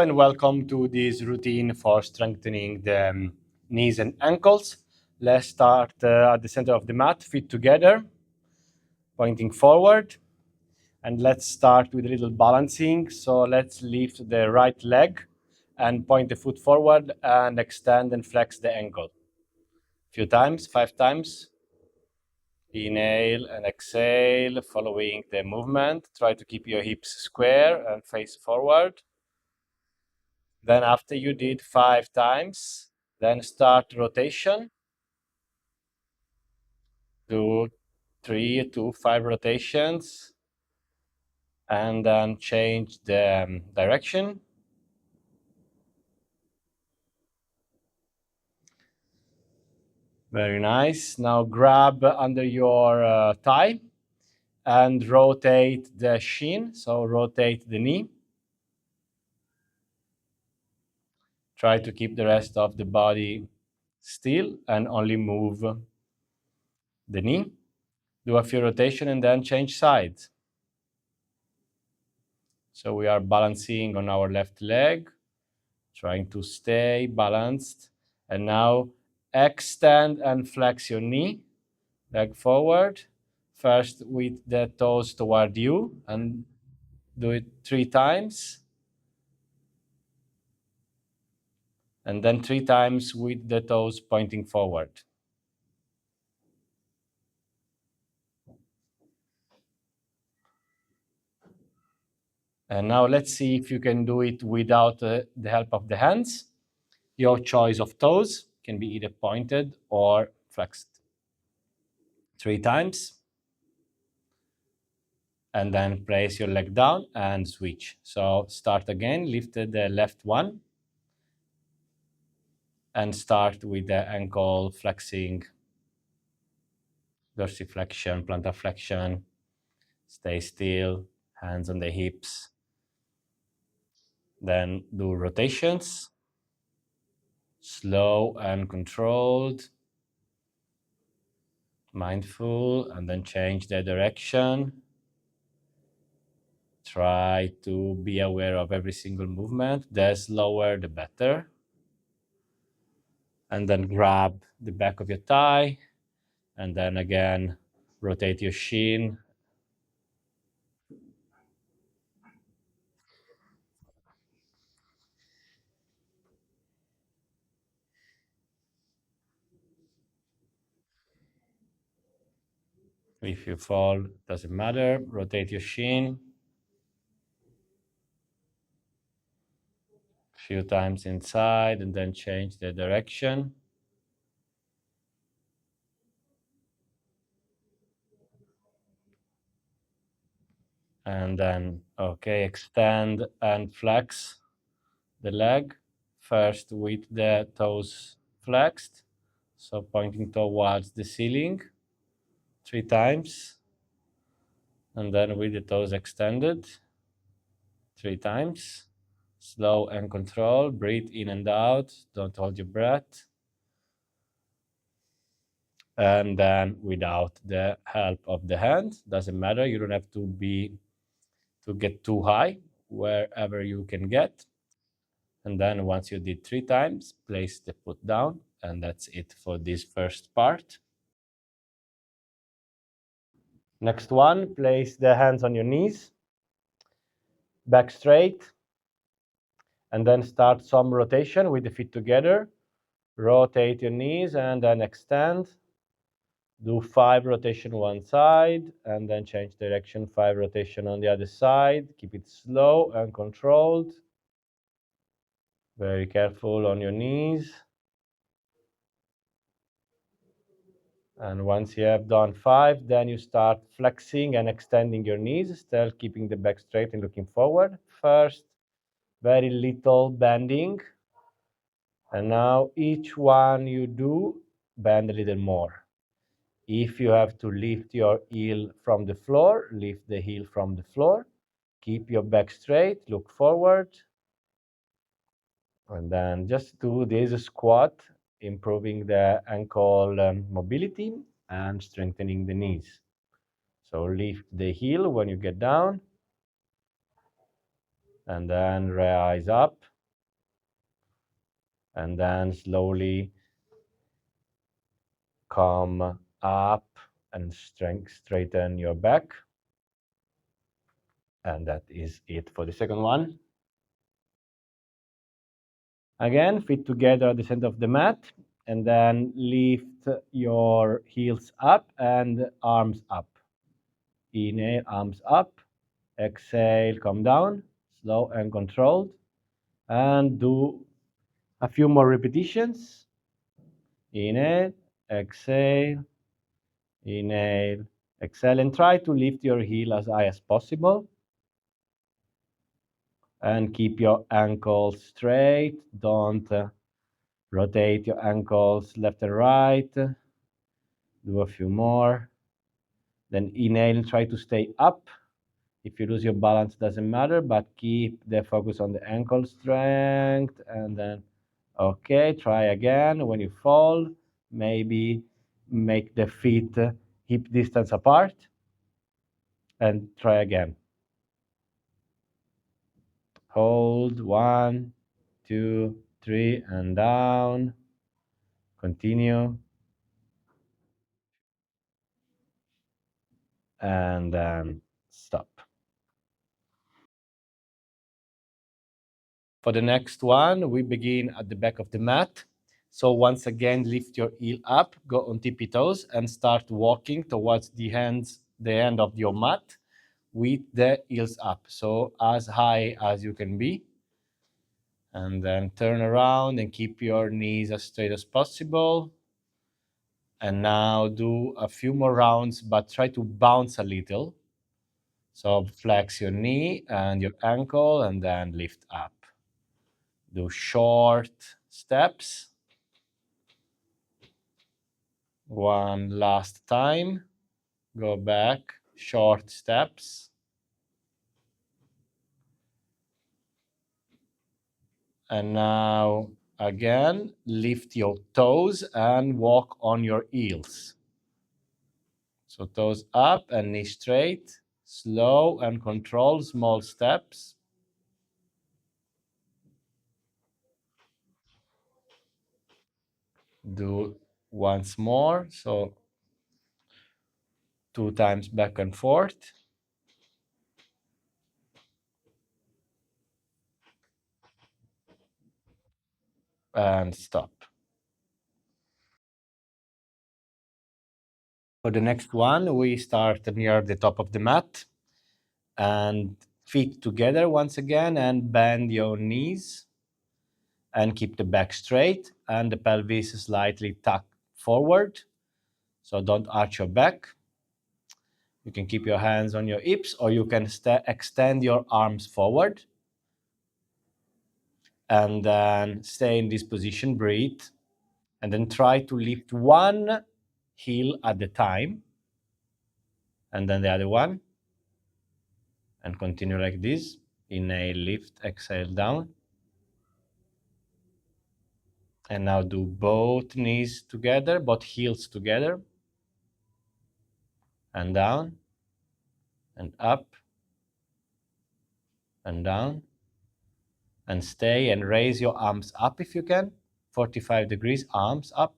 and welcome to this routine for strengthening the knees and ankles. Let's start at the center of the mat, feet together, pointing forward. And let's start with a little balancing. So let's lift the right leg and point the foot forward and extend and flex the ankle. A few times, 5 times. Inhale and exhale, following the movement. Try to keep your hips square and face forward. Then after you did 5 times, then start rotation. Do 3 to 5 rotations and then change the direction. Very nice. Now grab under your thigh and rotate the shin. So rotate the knee. Try to keep the rest of the body still and only move the knee. Do a few rotations and then change sides. So we are balancing on our left leg, trying to stay balanced. And now extend and flex your knee, leg forward. First with the toes toward you and do it 3 times. And then 3 times with the toes pointing forward. And now let's see if you can do it without the help of the hands. Your choice of toes can be either pointed or flexed. 3 times. And then place your leg down and switch. So start again, lift the left one. And start with the ankle flexing, dorsiflexion, plantar flexion. Stay still, hands on the hips. Then do rotations, slow and controlled, mindful, and then change the direction. Try to be aware of every single movement. The slower, the better. And then grab the back of your thigh, and then again, rotate your shin. If you fall, doesn't matter. Rotate your shin. A few times inside and then change the direction. And then, okay, extend and flex the leg. First with the toes flexed, so pointing towards the ceiling 3 times. And then with the toes extended 3 times. Slow and controlled. Breathe in and out. Don't hold your breath. And then without the help of the hand, doesn't matter. You don't have to get too high, wherever you can get. And then once you did 3 times, place the foot down, and that's it for this first part. Next one, place the hands on your knees, back straight, and then start some rotation with the feet together. Rotate your knees and then extend. Do 5 rotation one side and then change direction, 5 rotation on the other side. Keep it slow and controlled. Very careful on your knees. And once you have done 5, then you start flexing and extending your knees, still keeping the back straight and looking forward. First, very little bending. And now each one you do, bend a little more. If you have to lift your heel from the floor, lift the heel from the floor. Keep your back straight, look forward. And then just do this squat, improving the ankle mobility and strengthening the knees. So lift the heel when you get down. And then rise up And then slowly come up and straighten your back. And that is it for the second one. Again, feet together at the center of the mat, and then lift your heels up and arms up. Inhale, arms up. Exhale, come down, slow and controlled. And do a few more repetitions. Inhale, exhale, inhale, exhale, and try to lift your heel as high as possible. And keep your ankles straight. Don't rotate your ankles left and right. Do a few more. Then inhale, try to stay up. If you lose your balance, doesn't matter, but keep the focus on the ankle strength. And then, okay, try again. When you fall, maybe make the feet hip distance apart. And try again. Hold, 1, 2, 3, and down. Continue. And then stop. For the next one, we begin at the back of the mat. So once again, lift your heel up, go on tippy toes, and start walking towards the end of your mat with the heels up. So as high as you can be. And then turn around and keep your knees as straight as possible. And now do a few more rounds, but try to bounce a little. So flex your knee and your ankle, and then lift up. Do short steps. One last time. Go back, short steps. And now again, lift your toes and walk on your heels. So toes up and knee straight, slow and controlled, small steps. Do once more, so 2 times back and forth. And stop. For the next one, we start near the top of the mat and feet together once again and bend your knees and keep the back straight and the pelvis slightly tucked forward. So don't arch your back. You can keep your hands on your hips or you can extend your arms forward. And then stay in this position, breathe. And then try to lift one heel at a time. And then the other one. And continue like this. Inhale, lift, exhale, down. And now do both knees together, both heels together. And down. And up. And down. And stay and raise your arms up if you can. 45 degrees, arms up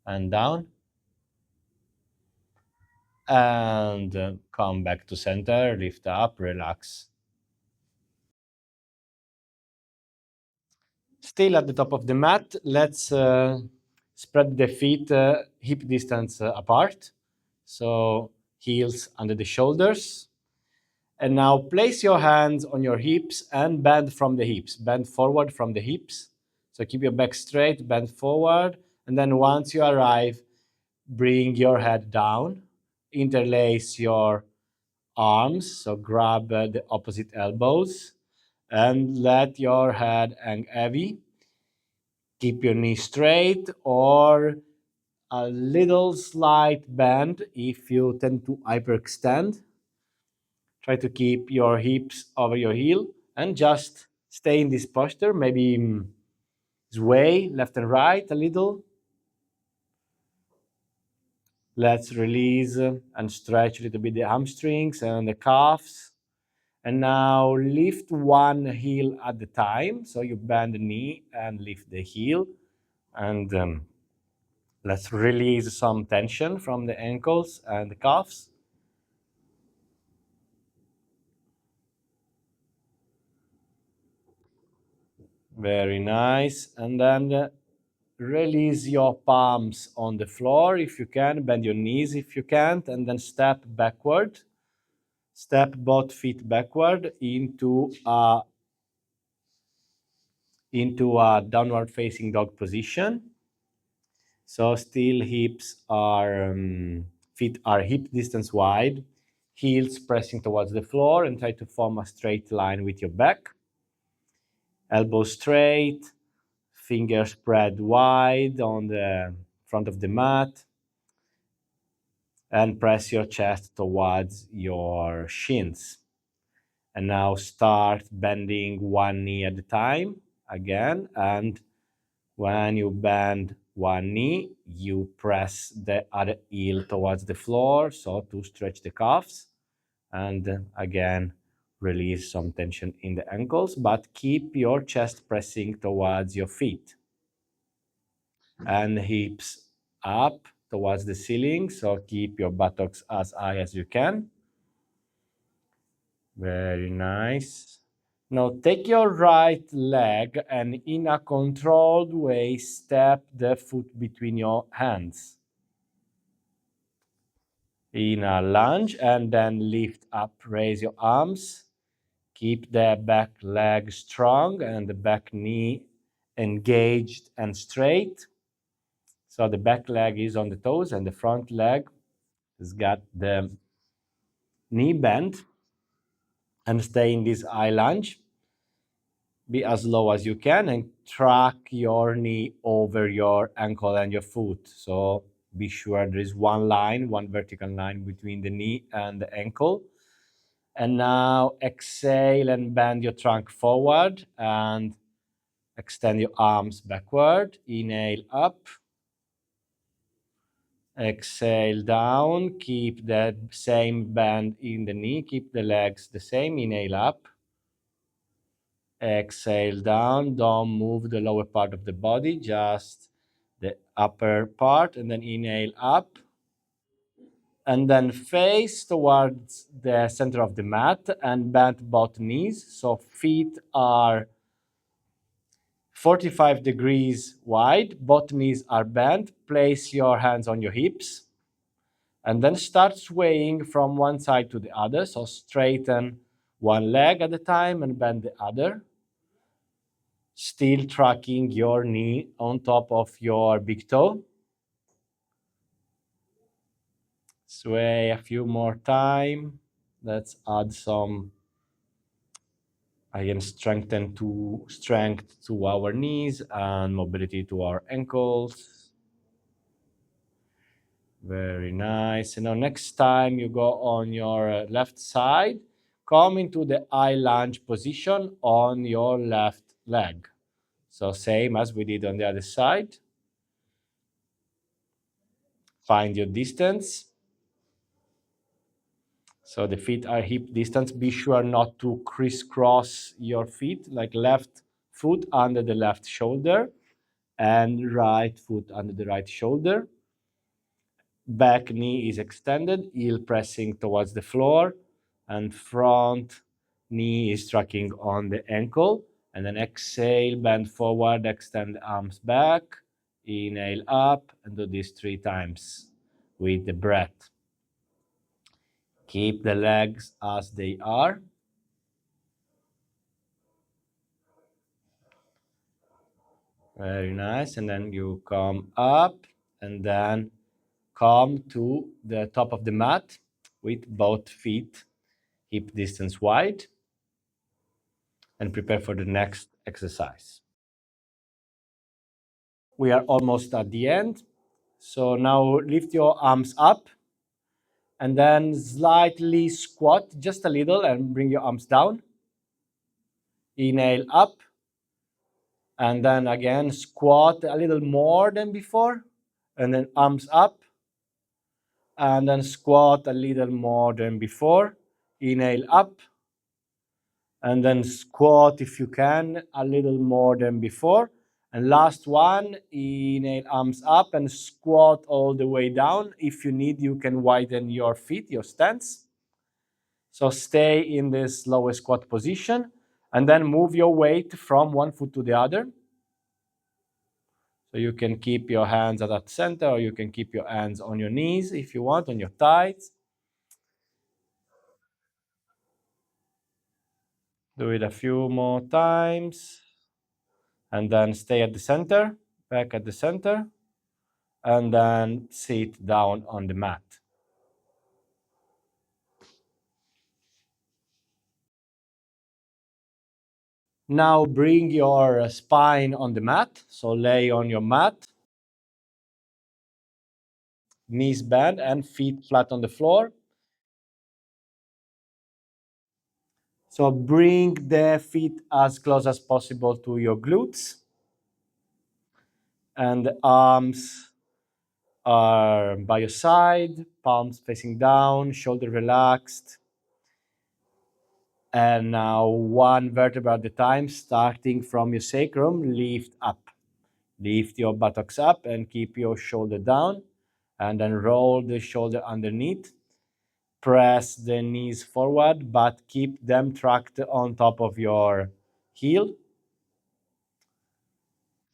and down. And come back to center, lift up, relax. Still at the top of the mat, let's spread the feet hip distance apart. So heels under the shoulders. And now place your hands on your hips and bend from the hips. Bend forward from the hips. So keep your back straight, bend forward. And then once you arrive, bring your head down. Interlace your arms. So grab the opposite elbows. And let your head hang heavy. Keep your knee straight or a little slight bend if you tend to hyperextend. Try to keep your hips over your heel and just stay in this posture. Maybe sway left and right a little. Let's release and stretch a little bit the hamstrings and the calves. And now lift one heel at a time. So you bend the knee and lift the heel. And let's release some tension from the ankles and the calves. Very nice. And then release your palms on the floor if you can. Bend your knees if you can't. And then step backward. Step both feet backward into a downward facing dog position. So still feet are hip distance wide, heels pressing towards the floor, and try to form a straight line with your back. Elbows straight, fingers spread wide on the front of the mat, and press your chest towards your shins. And now start bending one knee at a time again. And when you bend one knee, you press the other heel towards the floor, so to stretch the calves. And again, release some tension in the ankles, but keep your chest pressing towards your feet. And hips up towards the ceiling, so keep your buttocks as high as you can. Very nice. Now take your right leg and in a controlled way, step the foot between your hands in a lunge and then lift up, raise your arms. Keep the back leg strong and the back knee engaged and straight. So the back leg is on the toes and the front leg has got the knee bent, and stay in this high lunge. Be as low as you can and track your knee over your ankle and your foot. So be sure there is one line, one vertical line between the knee and the ankle. And now exhale and bend your trunk forward and extend your arms backward. Inhale up. Exhale down. Keep the same bend in the knee. Keep the legs the same. Inhale up. Exhale down. Don't move the lower part of the body, just the upper part. And then inhale up. And then face towards the center of the mat and bend both knees. So feet are 45 degrees wide. Both knees are bent. Place your hands on your hips. And then start swaying from one side to the other. So straighten one leg at a time and bend the other. Still tracking your knee on top of your big toe. Sway a few more times. Let's add some, again, strength to our knees and mobility to our ankles. Very nice. And now next time you go on your left side, come into the high lunge position on your left leg. So same as we did on the other side. Find your distance. So the feet are hip distance. Be sure not to crisscross your feet, like left foot under the left shoulder and right foot under the right shoulder. Back knee is extended, heel pressing towards the floor, and front knee is tracking on the ankle. And then exhale, bend forward, extend the arms back, inhale up, and do this 3 times with the breath. Keep the legs as they are. Very nice. And then you come up and then come to the top of the mat with both feet hip distance wide and prepare for the next exercise. We are almost at the end. So now lift your arms up and then slightly squat just a little and bring your arms down. Inhale up and then again squat a little more than before and then arms up and then squat a little more than before. Inhale up And then squat if you can, a little more than before. And last one, inhale, arms up and squat all the way down. If you need, you can widen your feet, your stance. So stay in this lowest squat position and then move your weight from one foot to the other. So you can keep your hands at that center, or you can keep your hands on your knees if you want, on your thighs. Do it a few more times. And then stay at the center, back at the center, and then sit down on the mat. Now bring your spine on the mat. So lay on your mat, knees bent and feet flat on the floor. So bring the feet as close as possible to your glutes. And the arms are by your side, palms facing down, shoulder relaxed. And now one vertebra at a time, starting from your sacrum, lift up. Lift your buttocks up and keep your shoulder down. And then roll the shoulder underneath. Press the knees forward, but keep them tracked on top of your heel.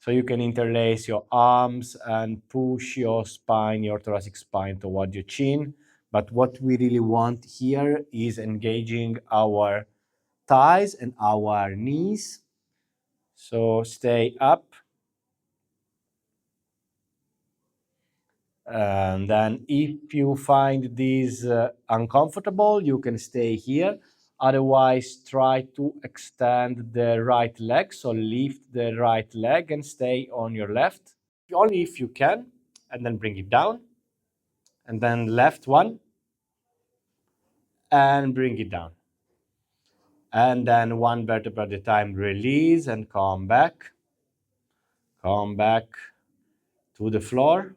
So you can interlace your arms and push your spine, your thoracic spine toward your chin. But what we really want here is engaging our thighs and our knees. So stay up. And then if you find this uncomfortable, you can stay here. Otherwise, try to extend the right leg. So lift the right leg and stay on your left. Only if you can. And then bring it down. And then left one. And bring it down. And then one vertebra at a time, release and come back. Come back to the floor.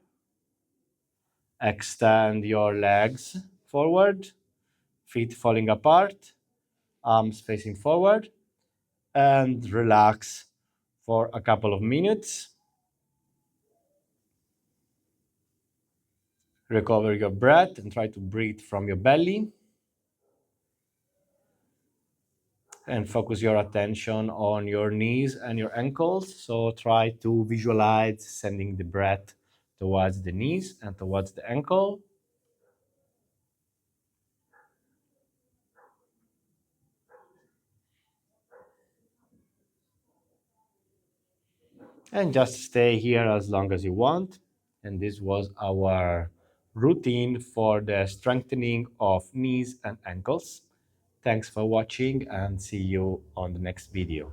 Extend your legs forward, feet falling apart, arms facing forward, and relax for a couple of minutes. Recover your breath and try to breathe from your belly. And focus your attention on your knees and your ankles. So try to visualize sending the breath towards the knees and towards the ankle. And just stay here as long as you want. And this was our routine for the strengthening of knees and ankles. Thanks for watching and see you on the next video.